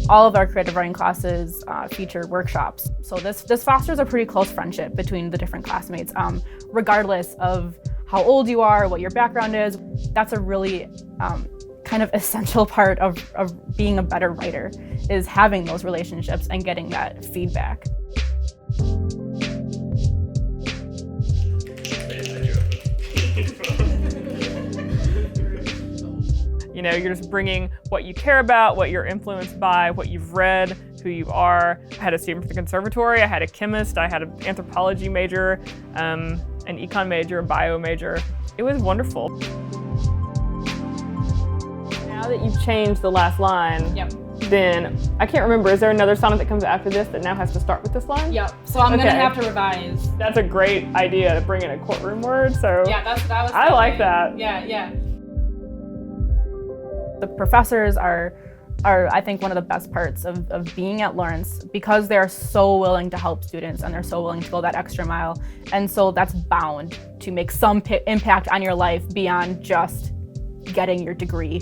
All of our creative writing classes feature workshops. So this fosters a pretty close friendship between the different classmates, regardless of how old you are, what your background is. That's a really kind of essential part of being a better writer, is having those relationships and getting that feedback. You know, you're just bringing what you care about, what you're influenced by, what you've read, who you are. I had a student from the conservatory, I had a chemist, I had an anthropology major, an econ major, a bio major. It was wonderful. Now that you've changed the last line, Yep. then I can't remember, is there another sonnet that comes after this that now has to start with this line? Yep. So I'm gonna have to revise. That's a great idea to bring in a courtroom word, so Yeah, that's what I was I thinking. like that. Yeah. The professors are I think one of the best parts of being at Lawrence, because they're so willing to help students and they're so willing to go that extra mile. And so that's bound to make some impact on your life beyond just getting your degree.